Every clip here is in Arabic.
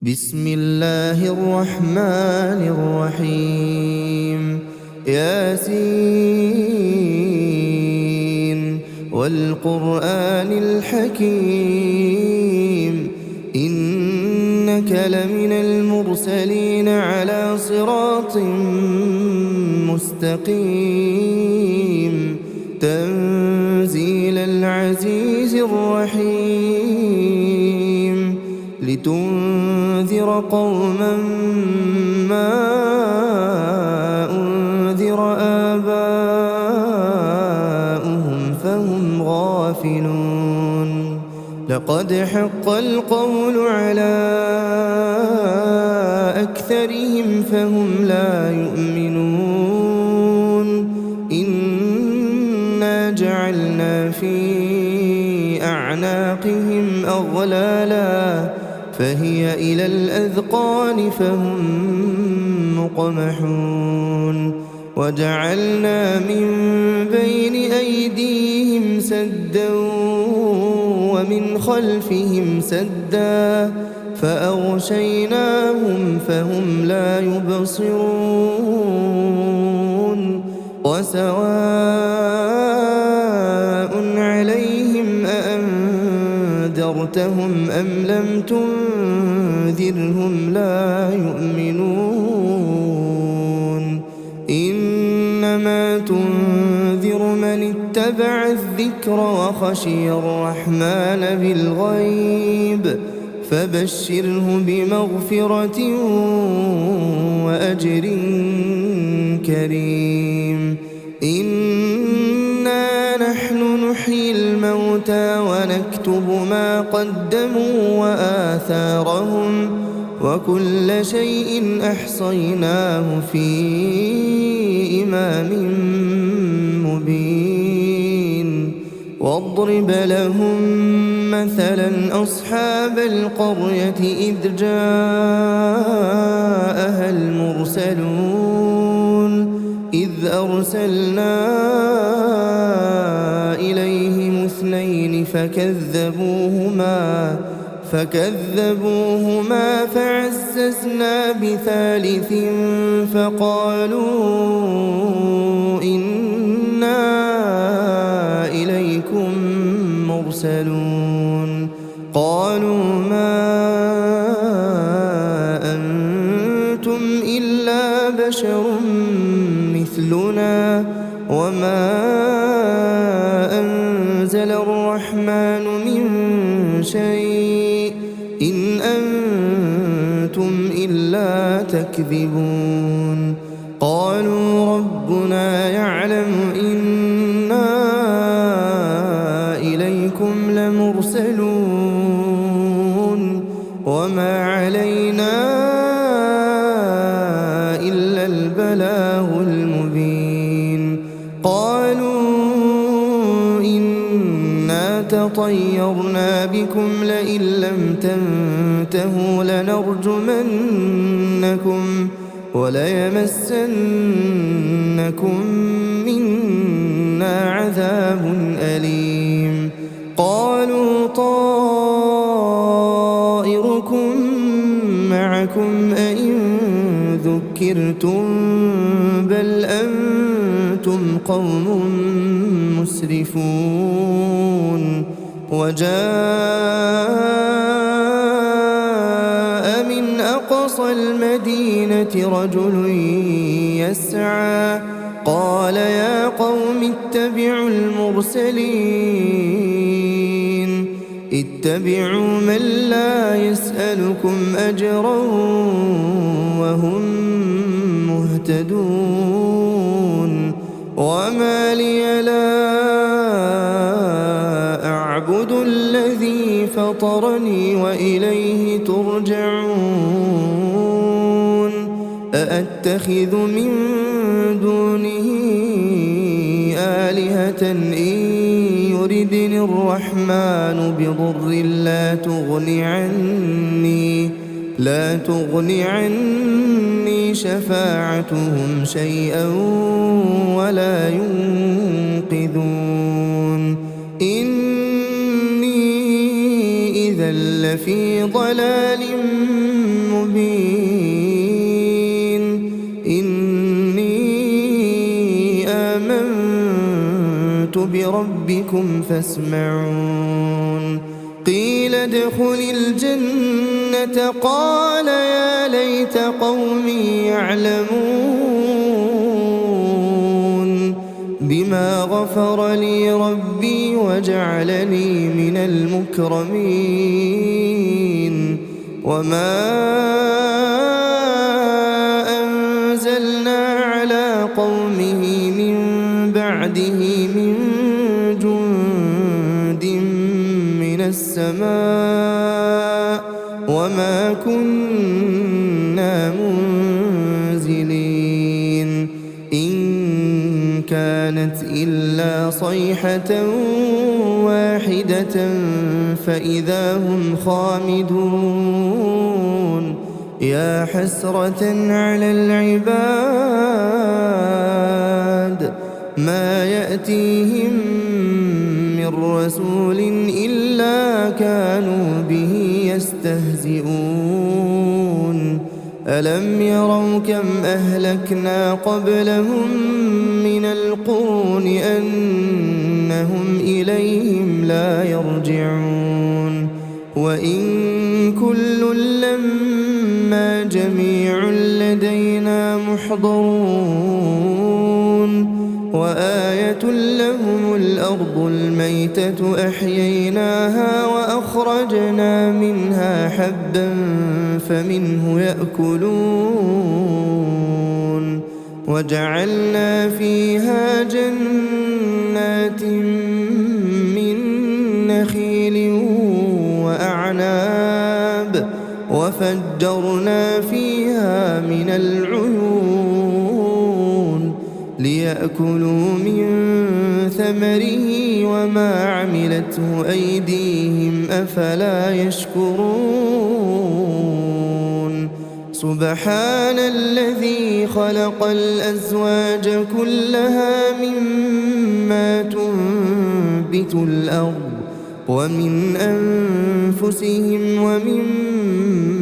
بسم الله الرحمن الرحيم ياسين والقرآن الحكيم إنك لمن المرسلين على صراط مستقيم تنزيل العزيز الرحيم لتنذر قوما ما أنذر آباؤهم فهم غافلون لقد حق القول على أكثرهم فهم لا يؤمنون إنا جعلنا في أعناقهم أغلالا فهي إلى الأذقان فهم مقمحون وجعلنا من بين أيديهم سدا ومن خلفهم سدا فأغشيناهم فهم لا يبصرون وسواء عليهم أأنذرتهم أم لم تنذرهم لا يؤمنون إنما تنذر من اتبع الذكر وخشي الرحمن بالغيب فبشره بمغفرة وأجر كريم إنا نحن نحيي الموتى ونكتب ما قدموا وآثارهم وكل شيء أحصيناه في إمام مبين واضرب لهم مثلا أصحاب القرية إذ جاءها المرسلون إذ أرسلنا إليهم اثنين فكذبوهما فعززنا بثالث فقالوا إنا إليكم مرسلون قالوا ما أنتم إلا بشر مثلنا وما أنزل الرحمن من شيء إن أنتم إلا تكذبون قالوا ربنا يعلم إنا إليكم لمرسلون وما علينا إلا البلاغ المبين قالوا إنا تطيرنا بكم لئن لم تنتهوا لنرجمنكم وليمسنكم منا عذاب أليم قالوا طائركم معكم أئن ذكرتم بل أنتم قوم مسرفون وجاء من أقصى المدينة رجل يسعى قال يا قوم اتبعوا المرسلين اتبعوا من لا يسألكم أجرا وهم مهتدون وما لي لا أعبد الذي فطرني وإليه ترجعون أأتخذ من دونه آلهة إن يردني الرحمن بضر لا تغني عني شفاعتهم شيئا ولا ينقذون إني إذا لفي ضلال بربكم فاسمعون قيل ادخل الجنة قال يا ليت قومي يعلمون بما غفر لي ربي وجعلني من المكرمين وما أنزلنا على قومه من بعده من جند من السماء وما كنا منزلين إن كانت إلا صيحة واحدة فإذا هم خامدون يا حسرة على العباد ما يأتيهم من رسول إلا كانوا به يستهزئون ألم يروا كم أهلكنا قبلهم من القرون أنهم إليهم لا يرجعون وإن كل لما جميع لدينا محضرون وآية لهم الأرض الميتة أحييناها وأخرجنا منها حبا فمنه يأكلون وجعلنا فيها جنات من نخيل وأعناب وفجرنا فيها من العيون ليأكلوا من ثمره وما عملته أيديهم أفلا يشكرون سبحان الذي خلق الأزواج كلها مما تنبت الأرض ومن أنفسهم ومما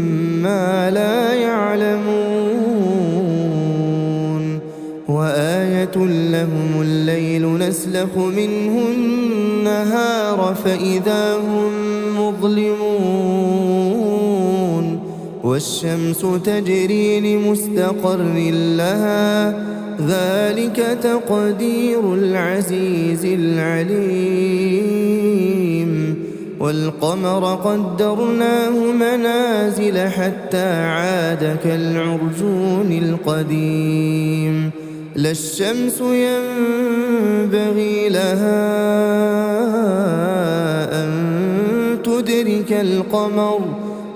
لا يعلمون وآية لهم الليل نسلخ منه النهار فإذا هم مظلمون والشمس تجري لمستقر لها ذلك تقدير العزيز العليم والقمر قدرناه منازل حتى عاد كالعرجون القديم لا الشمس ينبغي لها أن تدرك القمر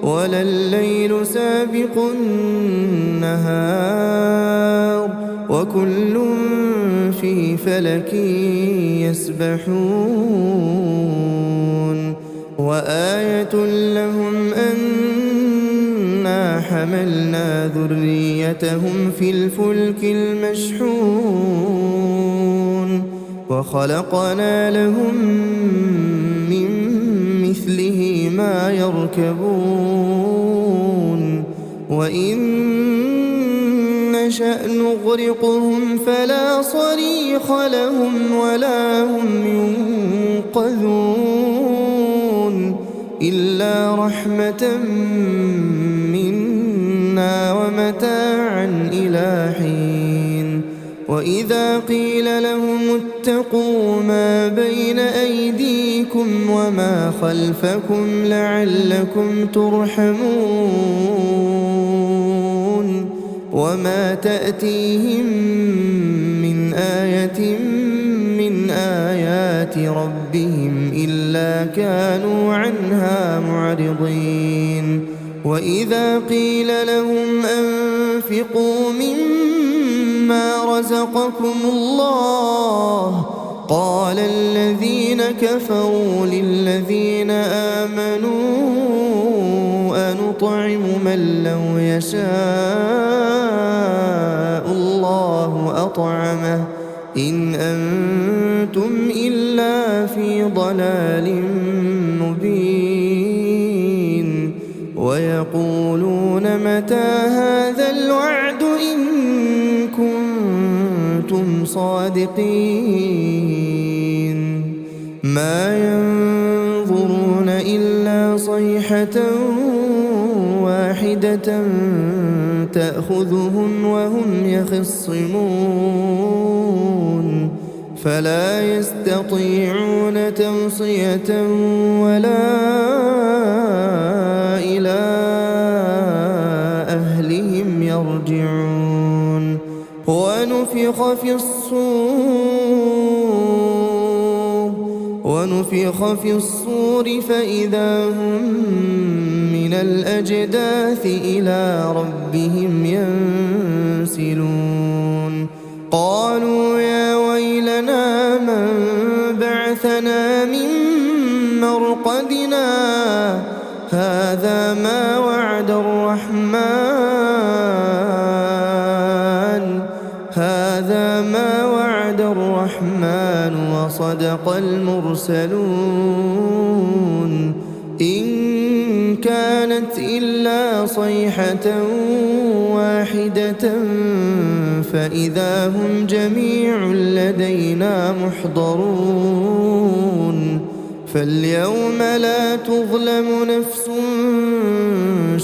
ولا الليل سابق النهار وكل في فلك يسبحون وآية لهم أنا حملنا ذريتهم في الفلك المشحون وخلقنا لهم من مثله ما يركبون وإن نشأ نغرقهم فلا صريخ لهم ولا هم ينقذون إلا رحمة منا ومتاعا إلى حين وإذا قيل لهم اتقوا ما بين أيديكم وما خلفكم لعلكم ترحمون وما تأتيهم من آية من آيات ربهم إلا كانوا عنها معرضين وإذا قيل لهم أنفقوا مما رزقكم الله قال الذين كفروا للذين آمنوا أنطعم من لو يشاء الله أطعمه إن أنتم إلا في ضلال مبين ويقولون متى هذا الوعد إن كنتم صادقين ما ينظرون إلا صيحة واحدة تأخذهم وهم يخصمون فلا يستطيعون توصية ولا إلى أهلهم يرجعون ونفخ في الصور فإذا هم من الأجداث إلى ربهم ينسلون قالوا يا ويلنا من بعثنا من مرقدنا هذا ما وعد الرحمن وصدق المرسلون إن كانت إلا صيحة واحدة فإذا هم جميع لدينا محضرون فاليوم لا تظلم نفس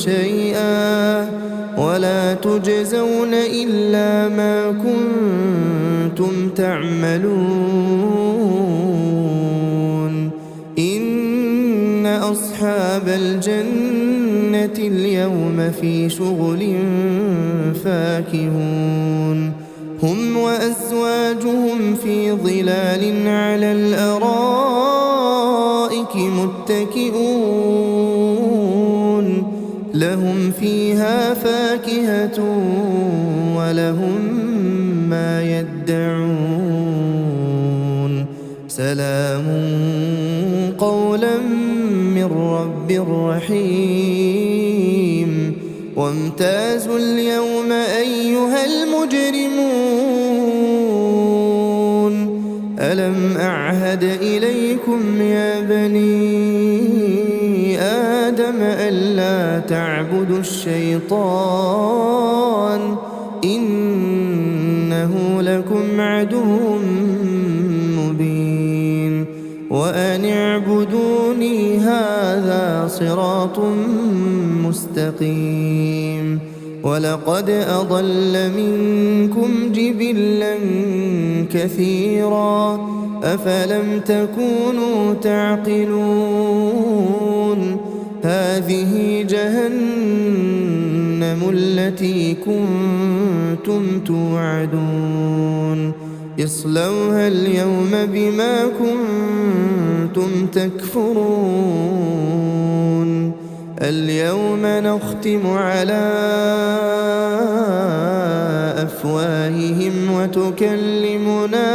شيئا ولا تجزون إلا ما كنتم تعملون إن أصحاب الجنة اليوم في شغل فاكهون هم وأزواجهم في ظلال على الأرائك متكئون لهم فيها فاكهة ولهم ما يدعون سلام قولا من رب رحيم وامتازوا اليوم أيها المجرمون ألم أعهد إليكم يا بني آدم ألا تعبدوا الشيطان إنه لكم عدو مبين وأن اعبدوني هذا صراط مستقيم ولقد أضل منكم جبلا كثيرا أفلم تكونوا تعقلون هذه جهنم التي كنتم توعدون اصلوها اليوم بما كنتم تكفرون اليوم نختم على أفواههم وتكلمنا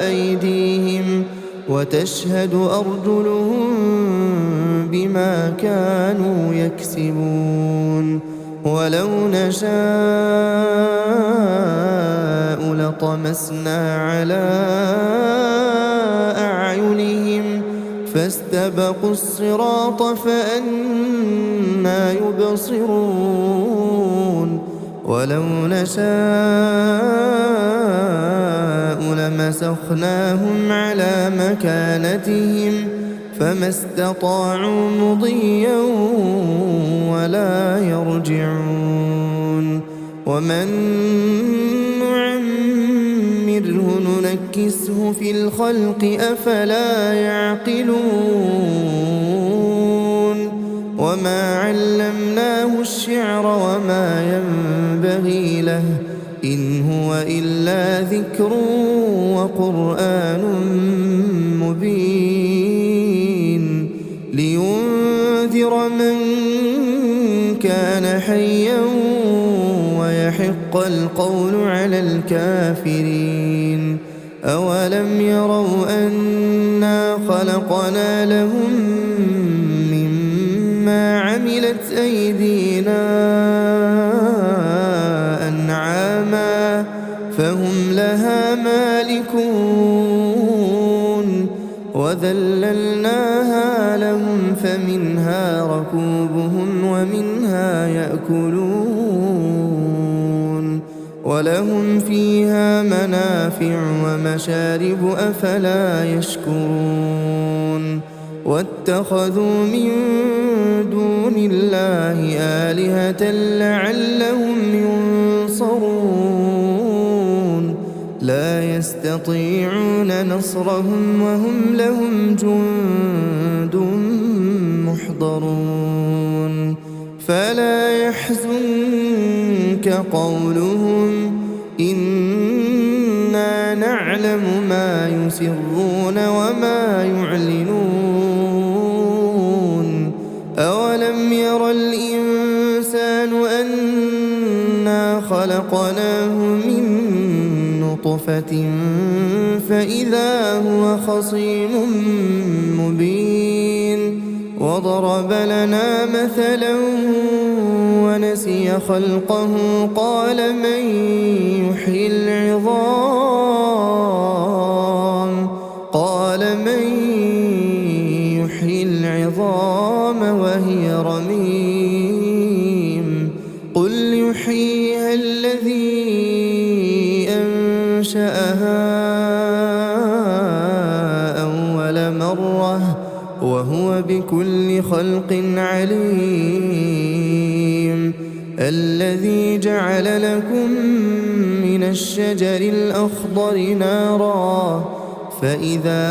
أيديهم وتشهد أرجلهم بما كانوا يكسبون ولو نشاء لطمسنا على أعينهم فاستبقوا الصراط فأنى يبصرون ولو نشاء لمسخناهم على مكانتهم فما استطاعوا مضيا ولا يرجعون ومن نعمره ننكسه في الخلق أفلا يعقلون وما علمناه الشعر وما ينبغي له إن هو إلا ذكر وقرآن مبين لينذر من كان حيا ويحق القول على الكافرين أولم يروا أنا خلقنا لهم مما عملت أيدينا أنعاما فهم لها مالكون وذللناها لهم فمنها ركوبهم ومنها يأكلون ولهم فيها منافع ومشارب أفلا يشكرون واتخذوا من دون الله آلهة لعلهم ينصرون لا يستطيعون نصرهم وهم لهم جند محضرون فلا يحزنك قولهم إنا نعلم ما يسرون وما يعلنون أولم ير الإنسان أنا خلقناه من نطفة فإذا هو خصيم مبين وضرب لنا مثلا ونسي خلقه قال من يحيي العظام وهي رميم قل يحييها الذي أنشأها أول مرة وهو بكل خلق عليم الذي جعل لكم من الشجر الأخضر نارا فإذا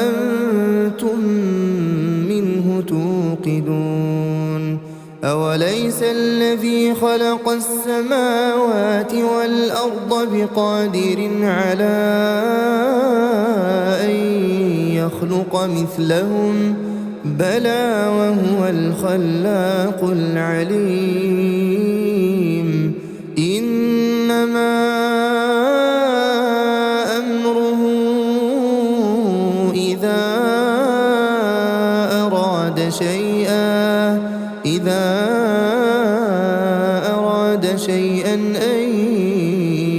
أنتم منه توقدون أوليس الذي خلق السماوات والأرض بقادر على أن يخلق مثلهم بلى وهو الخلاق العليم إنما أمره إذا أراد شيئا أن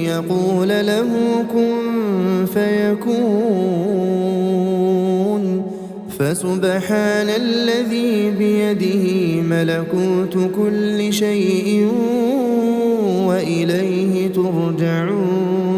يقول له كن فيكون فسبحان الذي بيده ملكوت كل شيء وإليه ترجعون